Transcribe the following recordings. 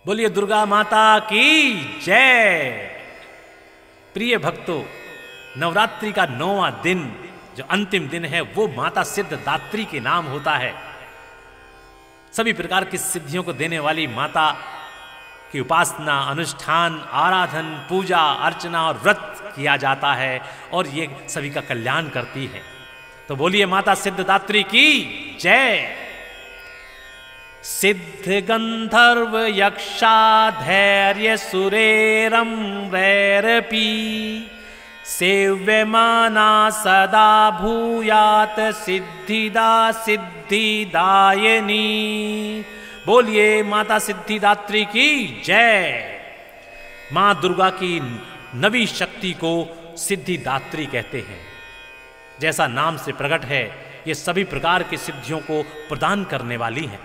बोलिए दुर्गा माता की जय। प्रिय भक्तों, नवरात्रि का 9वां दिन जो अंतिम दिन है वो माता सिद्धदात्री के नाम होता है। सभी प्रकार की सिद्धियों को देने वाली माता की उपासना, अनुष्ठान, आराधन, पूजा अर्चना और व्रत किया जाता है और ये सभी का कल्याण करती है। तो बोलिए माता सिद्धदात्री की जय। सिद्ध गंधर्व यक्षाधैर्य सुरेरम वैरपी सेव्यमाना सदा भूयात सिद्धिदा सिद्धिदायिनी। बोलिए माता सिद्धिदात्री की जय। मां दुर्गा की नवी शक्ति को सिद्धिदात्री कहते हैं। जैसा नाम से प्रकट है, ये सभी प्रकार की सिद्धियों को प्रदान करने वाली है।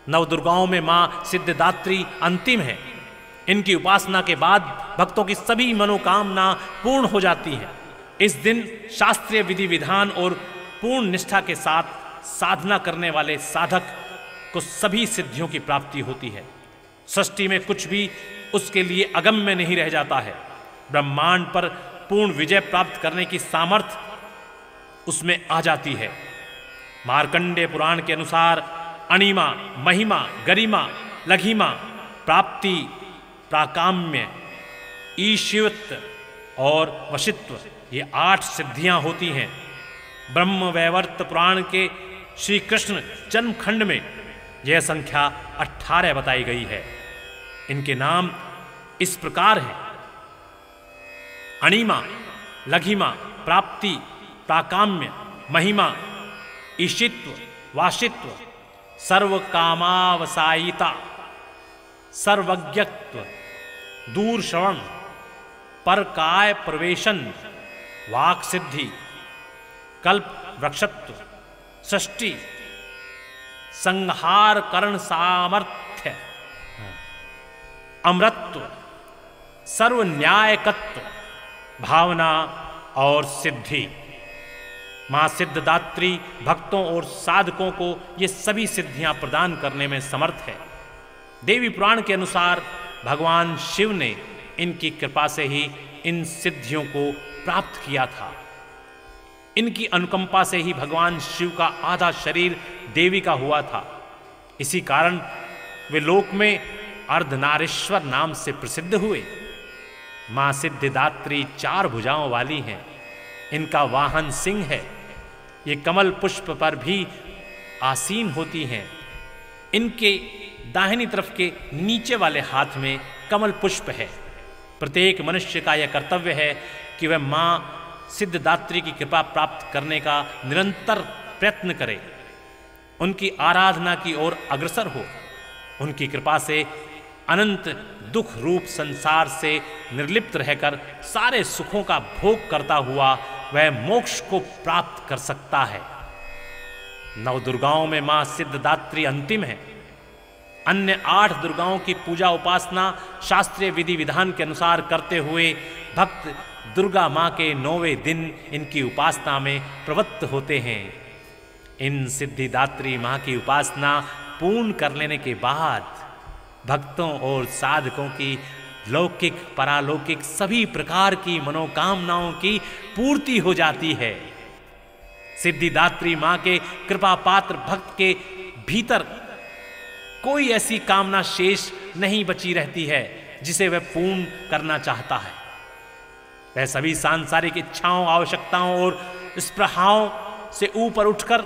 नव दुर्गाओं में मां सिद्धदात्री अंतिम है। इनकी उपासना के बाद भक्तों की सभी मनोकामना पूर्ण हो जाती है। इस दिन शास्त्रीय विधि विधान और पूर्ण निष्ठा के साथ साधना करने वाले साधक को सभी सिद्धियों की प्राप्ति होती है। सृष्टि में कुछ भी उसके लिए अगम्य नहीं रह जाता है। ब्रह्मांड पर पूर्ण विजय प्राप्त करने की सामर्थ्य उसमें आ जाती है। मार्कंडेय पुराण के अनुसार अणिमा, महिमा, गरिमा, लघिमा, प्राप्ति, प्राकाम्य, ईशिवत्व और वशित्व, ये 8 सिद्धियां होती हैं। ब्रह्म वैवर्त पुराण के श्री कृष्ण जन्मखंड में यह संख्या 18 बताई गई है। इनके नाम इस प्रकार हैं: अणिमा, लघिमा, प्राप्ति, प्राकाम्य, महिमा, ईशित्व, वाशित्व, सर्वकामावसायिता, सर्वज्ञत्व, दूर श्रवण, परकाय प्रवेशन, वाक सिद्धि, कल्प वृक्षत्व, सृष्टि, संहार करण सामर्थ्य, अमृतत्व, सर्व न्यायकत्व, भावना और सिद्धि। मां सिद्धदात्री भक्तों और साधकों को ये सभी सिद्धियां प्रदान करने में समर्थ है। देवी पुराण के अनुसार भगवान शिव ने इनकी कृपा से ही इन सिद्धियों को प्राप्त किया था। इनकी अनुकंपा से ही भगवान शिव का आधा शरीर देवी का हुआ था। इसी कारण वे लोक में अर्धनारीश्वर नाम से प्रसिद्ध हुए। मां सिद्धिदात्री 4 भुजाओं वाली हैं। इनका वाहन सिंह है। ये कमल पुष्प पर भी आसीन होती हैं। इनके दाहिनी तरफ के नीचे वाले हाथ में कमल पुष्प है। प्रत्येक मनुष्य का यह कर्तव्य है कि वह मां सिद्धदात्री की कृपा प्राप्त करने का निरंतर प्रयत्न करे, उनकी आराधना की ओर अग्रसर हो। उनकी कृपा से अनंत दुख रूप संसार से निर्लिप्त रहकर सारे सुखों का भोग करता हुआ वह मोक्ष को प्राप्त कर सकता है। नव दुर्गाओं में मां सिद्धदात्री अंतिम है। अन्य 8 दुर्गाओं की पूजा उपासना शास्त्रीय विधि विधान के अनुसार करते हुए भक्त दुर्गा मां के 9वें दिन इनकी उपासना में प्रवृत्त होते हैं। इन सिद्धिदात्री मां की उपासना पूर्ण कर लेने के बाद भक्तों और साधकों की लौकिक परालौकिक सभी प्रकार की मनोकामनाओं की पूर्ति हो जाती है। सिद्धिदात्री मां के कृपा पात्र भक्त के भीतर कोई ऐसी कामना शेष नहीं बची रहती है जिसे वह पूर्ण करना चाहता है। वह सभी सांसारिक इच्छाओं, आवश्यकताओं और स्पृहाओं से ऊपर उठकर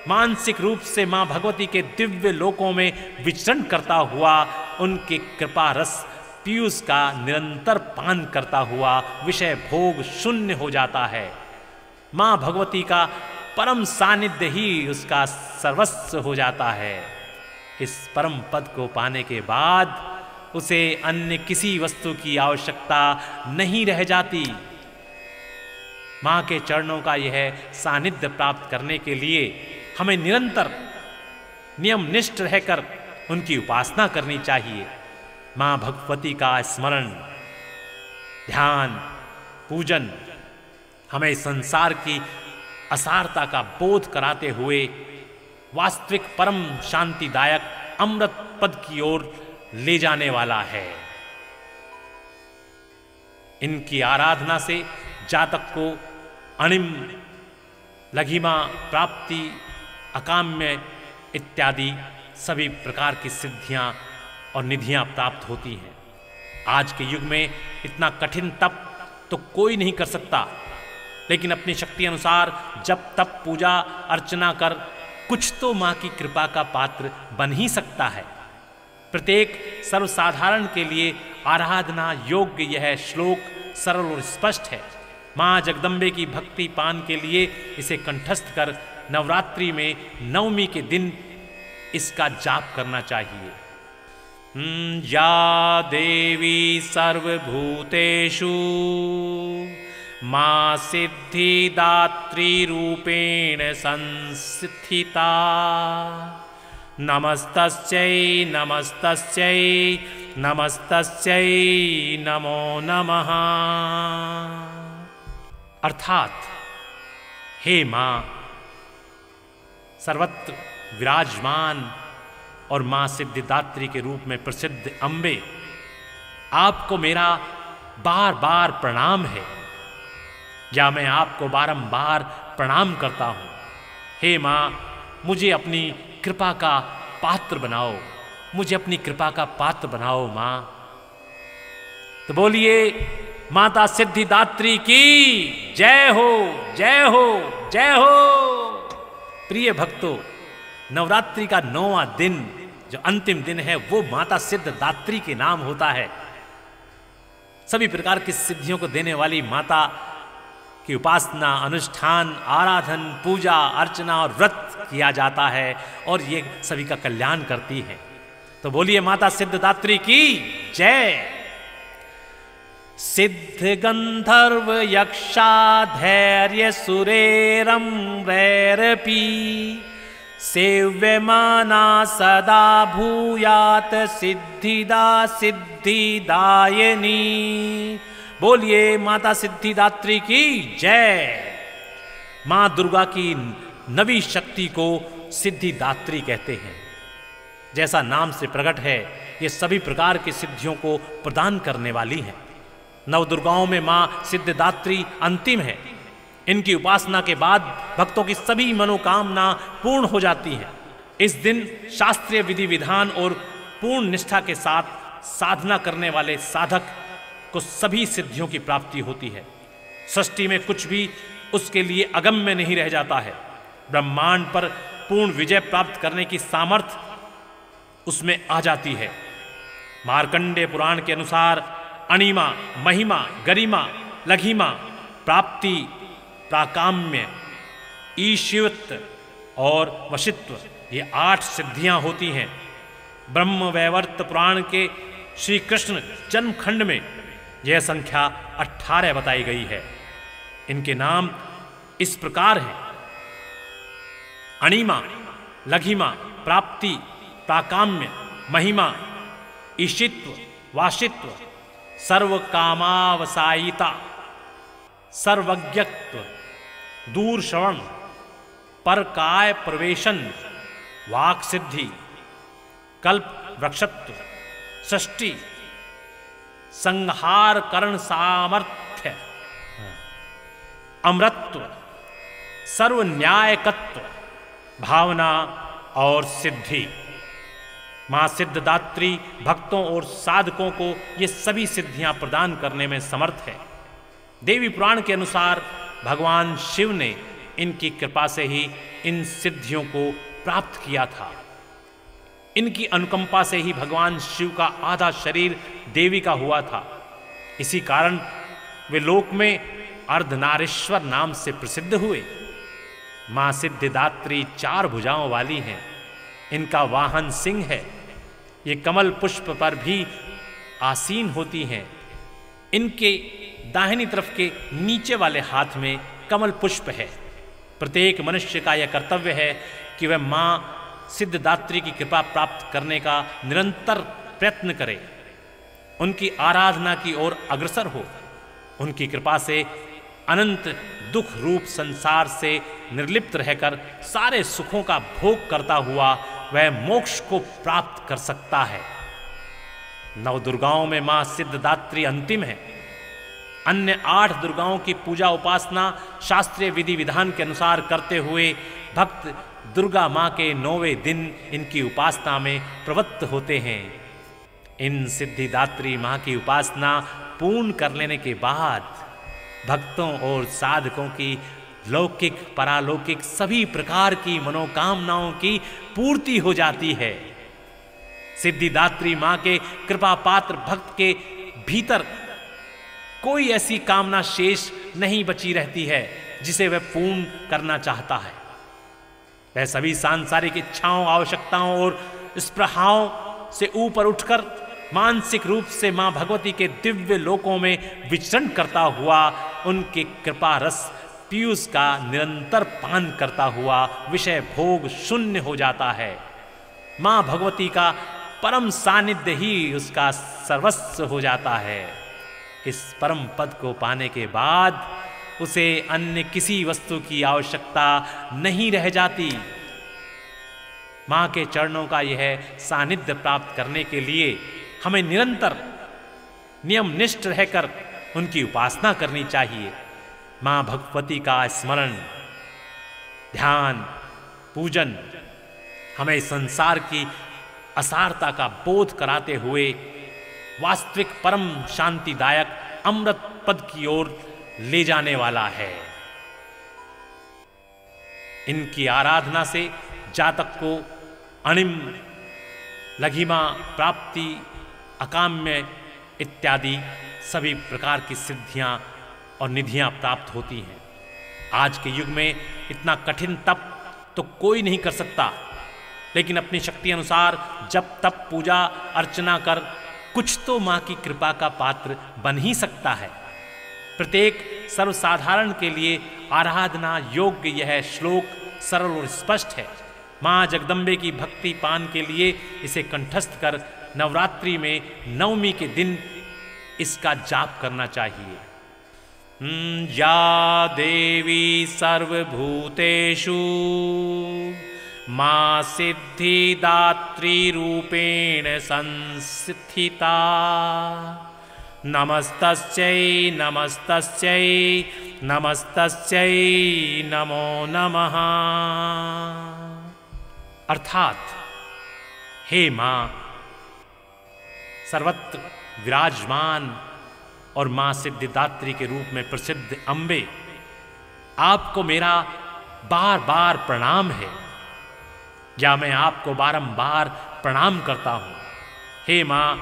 मानसिक रूप से मां भगवती के दिव्य लोकों में विचरण करता हुआ उनके कृपा रस पीयूष का निरंतर पान करता हुआ विषय भोग शून्य हो जाता है। मां भगवती का परम सानिध्य ही उसका सर्वस्व हो जाता है। इस परम पद को पाने के बाद उसे अन्य किसी वस्तु की आवश्यकता नहीं रह जाती। मां के चरणों का यह सानिध्य प्राप्त करने के लिए हमें निरंतर नियमनिष्ठ रहकर उनकी उपासना करनी चाहिए। मां भगवती का स्मरण, ध्यान, पूजन हमें संसार की असारता का बोध कराते हुए वास्तविक परम शांतिदायक अमृत पद की ओर ले जाने वाला है। इनकी आराधना से जातक को अणिम, लघिमा, प्राप्ति, अकाम्य इत्यादि सभी प्रकार की सिद्धियां और निधियां प्राप्त होती हैं। आज के युग में इतना कठिन तप तो कोई नहीं कर सकता, लेकिन अपनी शक्ति अनुसार जब तप पूजा अर्चना कर कुछ तो माँ की कृपा का पात्र बन ही सकता है। प्रत्येक सर्वसाधारण के लिए आराधना योग्य यह श्लोक सरल और स्पष्ट है। माँ जगदम्बे की भक्ति पान के लिए इसे कंठस्थ कर नवरात्रि में नवमी के दिन इसका जाप करना चाहिए। या देवी सर्वभूतेषु माँ सिद्धिदात्री रूपेण संस्थिता, नमस्तस्यै नमस्तस्यै नमस्तस्यै नमो नमः। अर्थात हे माँ सर्वत्र विराजमान और माँ सिद्धिदात्री के रूप में प्रसिद्ध अम्बे, आपको मेरा बार बार प्रणाम है, या मैं आपको बारंबार प्रणाम करता हूँ। हे माँ मुझे अपनी कृपा का पात्र बनाओ, मुझे अपनी कृपा का पात्र बनाओ माँ। तो बोलिए माता सिद्धिदात्री की जय हो, जय हो, जय हो। प्रिय भक्तों, नवरात्रि का 9वां दिन जो अंतिम दिन है वो माता सिद्धिदात्री के नाम होता है। सभी प्रकार की सिद्धियों को देने वाली माता की उपासना, अनुष्ठान, आराधन, पूजा, अर्चना और व्रत किया जाता है और ये सभी का कल्याण करती है। तो बोलिए माता सिद्धिदात्री की जय। सिद्ध गंधर्व यक्षाधैर्य सुरेरम वैरपी, सेव्यमाना सदा भूयात सिद्धिदा सिद्धिदायिनी। बोलिए माता सिद्धिदात्री की जय। मां दुर्गा की नवी शक्ति को सिद्धिदात्री कहते हैं। जैसा नाम से प्रकट है, ये सभी प्रकार की सिद्धियों को प्रदान करने वाली हैं। नव दुर्गाओं में मां सिद्धिदात्री अंतिम है। इनकी उपासना के बाद भक्तों की सभी मनोकामना पूर्ण हो जाती हैं। इस दिन शास्त्रीय विधि विधान और पूर्ण निष्ठा के साथ साधना करने वाले साधक को सभी सिद्धियों की प्राप्ति होती है। सृष्टि में कुछ भी उसके लिए अगम्य नहीं रह जाता है। ब्रह्मांड पर पूर्ण विजय प्राप्त करने की सामर्थ्य उसमें आ जाती है। मार्कंडेय पुराण के अनुसार अणिमा, महिमा, गरिमा, लघिमा, प्राप्ति, प्राकाम्य, ईशिवत्व और वशित्व, ये 8 सिद्धियां होती हैं। ब्रह्म वैवर्त पुराण के श्री कृष्ण जन्मखंड में यह संख्या 18 बताई गई है। इनके नाम इस प्रकार हैं: अणिमा, लघिमा, प्राप्ति, प्राकाम्य, महिमा, ईशित्व, वाशित्व, सर्वकामावसायिता, सर्वज्ञत्व, दूर श्रवण, परकाय प्रवेशन, वाक सिद्धि, कल्प वृक्षत्व, सृष्टि, संहार करण सामर्थ्य, अमृतत्व, सर्व न्यायकत्व, भावना और सिद्धि। मां सिद्धिदात्री भक्तों और साधकों को ये सभी सिद्धियां प्रदान करने में समर्थ है। देवी पुराण के अनुसार भगवान शिव ने इनकी कृपा से ही इन सिद्धियों को प्राप्त किया था। इनकी अनुकंपा से ही भगवान शिव का आधा शरीर देवी का हुआ था। इसी कारण वे लोक में अर्धनारीश्वर नाम से प्रसिद्ध हुए। मां सिद्धिदात्री 4 भुजाओं वाली हैं। इनका वाहन सिंह है। ये कमल पुष्प पर भी आसीन होती हैं। इनके दाहिनी तरफ के नीचे वाले हाथ में कमल पुष्प है। प्रत्येक मनुष्य का यह कर्तव्य है कि वह मां सिद्धिदात्री की कृपा प्राप्त करने का निरंतर प्रयत्न करे, उनकी आराधना की ओर अग्रसर हो। उनकी कृपा से अनंत दुख रूप संसार से निर्लिप्त रहकर सारे सुखों का भोग करता हुआ वह मोक्ष को प्राप्त कर सकता है। नवदुर्गाओं में मां सिद्धदात्री अंतिम है। अन्य 8 दुर्गाओं की पूजा उपासना शास्त्रीय विधि विधान के अनुसार करते हुए भक्त दुर्गा मां के 9वें दिन इनकी उपासना में प्रवृत्त होते हैं। इन सिद्धिदात्री मां की उपासना पूर्ण कर लेने के बाद भक्तों और साधकों की लौकिक परालौकिक सभी प्रकार की मनोकामनाओं की पूर्ति हो जाती है। सिद्धिदात्री मां के कृपा पात्र भक्त के भीतर कोई ऐसी कामना शेष नहीं बची रहती है जिसे वह पूर्ण करना चाहता है। वह सभी सांसारिक इच्छाओं, आवश्यकताओं और स्पृहाओं से ऊपर उठकर मानसिक रूप से मां भगवती के दिव्य लोकों में विचरण करता हुआ उनके कृपा रस पीयूष का निरंतर पान करता हुआ विषय भोग शून्य हो जाता है। मां भगवती का परम सानिध्य ही उसका सर्वस्व हो जाता है। इस परम पद को पाने के बाद उसे अन्य किसी वस्तु की आवश्यकता नहीं रह जाती। मां के चरणों का यह सानिध्य प्राप्त करने के लिए हमें निरंतर नियमनिष्ठ रहकर उनकी उपासना करनी चाहिए। मां भगवती का स्मरण, ध्यान, पूजन हमें संसार की असारता का बोध कराते हुए वास्तविक परम शांतिदायक अमृत पद की ओर ले जाने वाला है। इनकी आराधना से जातक को अणिम, लघिमा, प्राप्ति, अकाम्य इत्यादि सभी प्रकार की सिद्धियां और निधियां प्राप्त होती हैं। आज के युग में इतना कठिन तप तो कोई नहीं कर सकता, लेकिन अपनी शक्ति अनुसार जब तप पूजा अर्चना कर कुछ तो मां की कृपा का पात्र बन ही सकता है। प्रत्येक सर्वसाधारण के लिए आराधना योग्य यह श्लोक सरल और स्पष्ट है। मां जगदम्बे की भक्ति पान के लिए इसे कंठस्थ कर नवरात्रि में नवमी के दिन इसका जाप करना चाहिए। या देवी सर्वभूतेषु मां सिद्धिदात्री रूपेण संस्थिता। नमस्तस्यै नमस्तस्यै नमस्तस्यै नमो नमः। अर्थात हे मां सर्वत्र विराजमान और मां सिद्धिदात्री के रूप में प्रसिद्ध अम्बे, आपको मेरा बार बार प्रणाम है, या मैं आपको बारंबार प्रणाम करता हूं। हे मां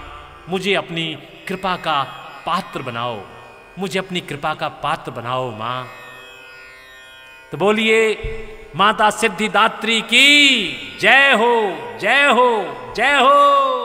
मुझे अपनी कृपा का पात्र बनाओ, मुझे अपनी कृपा का पात्र बनाओ मां। तो बोलिए माता सिद्धिदात्री की जय हो, जय हो, जय हो।